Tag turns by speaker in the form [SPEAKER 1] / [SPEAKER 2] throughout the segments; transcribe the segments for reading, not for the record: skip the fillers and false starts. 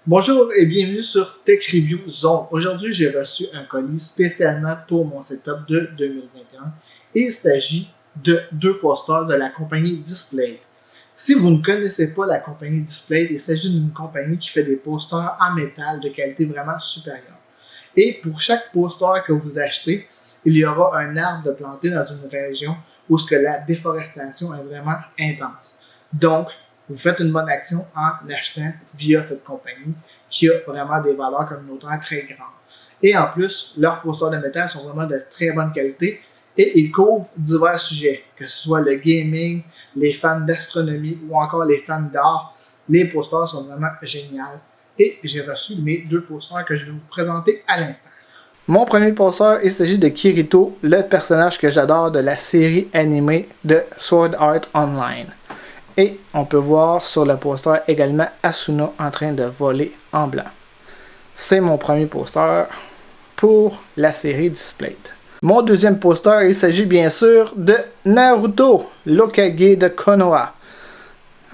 [SPEAKER 1] Bonjour et bienvenue sur Tech Review Zone. Aujourd'hui, j'ai reçu un colis spécialement pour mon setup de 2021 et il s'agit de deux posters de la compagnie Displate. Si vous ne connaissez pas la compagnie Displate, il s'agit d'une compagnie qui fait des posters en métal de qualité vraiment supérieure. Et pour chaque poster que vous achetez, il y aura un arbre de planté dans une région où la déforestation est vraiment intense. Donc, vous faites une bonne action en achetant via cette compagnie qui a vraiment des valeurs communautaires très grandes. Et en plus, leurs posters de métal sont vraiment de très bonne qualité et ils couvrent divers sujets, que ce soit le gaming, les fans d'astronomie ou encore les fans d'art. Les posters sont vraiment géniaux et j'ai reçu mes deux posters que je vais vous présenter à l'instant. Mon premier poster, il s'agit de Kirito, le personnage que j'adore de la série animée de Sword Art Online. Et on peut voir sur le poster également Asuna en train de voler en blanc. C'est mon premier poster pour la série Displate. Mon deuxième poster, il s'agit bien sûr de Naruto, l'Hokage de Konoha.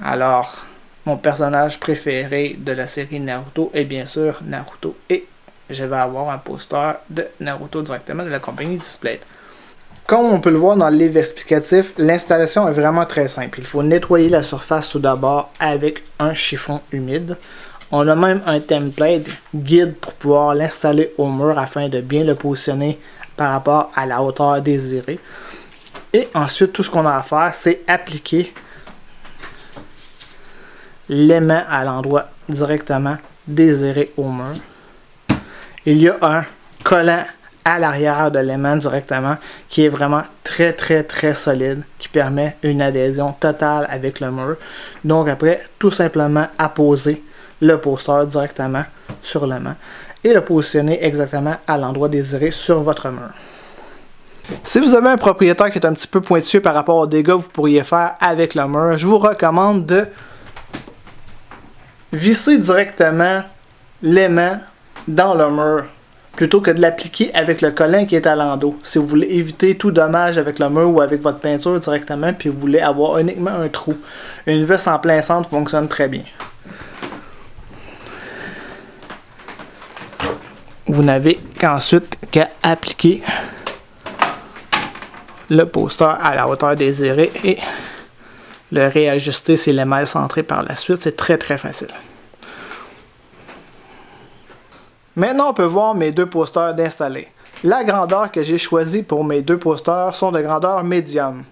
[SPEAKER 1] Alors, mon personnage préféré de la série Naruto est bien sûr Naruto. Et je vais avoir un poster de Naruto directement de la compagnie Displate. Comme on peut le voir dans le livre explicatif, l'installation est vraiment très simple. Il faut nettoyer la surface tout d'abord avec un chiffon humide. On a même un template guide pour pouvoir l'installer au mur afin de bien le positionner par rapport à la hauteur désirée. Et ensuite, tout ce qu'on a à faire, c'est appliquer l'aimant à l'endroit directement désiré au mur. Il y a un collant à l'arrière de l'aimant directement qui est vraiment très solide, qui permet une adhésion totale avec le mur. Donc après, tout simplement apposer le poster directement sur l'aimant et le positionner exactement à l'endroit désiré sur votre mur. Si vous avez un propriétaire qui est un petit peu pointueux par rapport aux dégâts que vous pourriez faire avec le mur, je vous recommande de visser directement l'aimant dans le mur plutôt que de l'appliquer avec le collant qui est à l'endos. Si vous voulez éviter tout dommage avec le mur ou avec votre peinture directement, puis vous voulez avoir uniquement un trou. Une vis en plein centre fonctionne très bien. Vous n'avez qu'ensuite qu'à appliquer le poster à la hauteur désirée et le réajuster si l'aimant est centré par la suite. C'est très facile. Maintenant, on peut voir mes deux posters d'installer. La grandeur que j'ai choisie pour mes deux posters sont de grandeur médium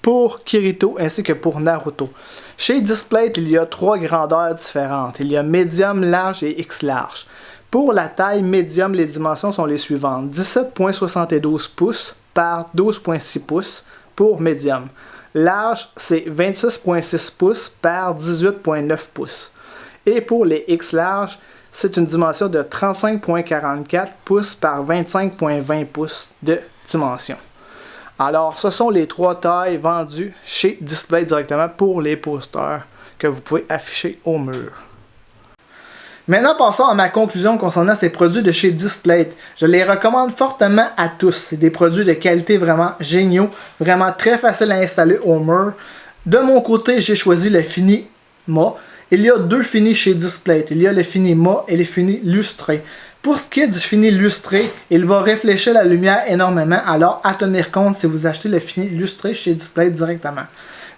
[SPEAKER 1] pour Kirito ainsi que pour Naruto. Chez Displate, il y a trois grandeurs différentes. Il y a médium, large et X large. Pour la taille médium, les dimensions sont les suivantes. 17,72 pouces par 12,6 pouces pour médium. Large, c'est 26,6 pouces par 18,9 pouces. Et pour les X larges, c'est une dimension de 35,44 pouces par 25,20 pouces de dimension. Alors, ce sont les trois tailles vendues chez Displate directement pour les posters que vous pouvez afficher au mur. Maintenant, passons à ma conclusion concernant ces produits de chez Displate. Je les recommande fortement à tous. C'est des produits de qualité vraiment géniaux, vraiment très faciles à installer au mur. De mon côté, j'ai choisi le fini MA. Il y a deux finis chez Displate. Il y a le fini MA et le fini lustré. Pour ce qui est du fini lustré, il va réfléchir la lumière énormément, alors à tenir compte si vous achetez le fini lustré chez Displate directement.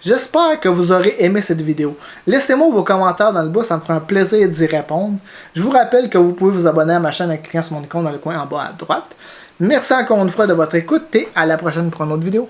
[SPEAKER 1] J'espère que vous aurez aimé cette vidéo. Laissez-moi vos commentaires dans le bas, ça me fera un plaisir d'y répondre. Je vous rappelle que vous pouvez vous abonner à ma chaîne en cliquant sur mon icône dans le coin en bas à droite. Merci encore une fois de votre écoute et à la prochaine pour une autre vidéo.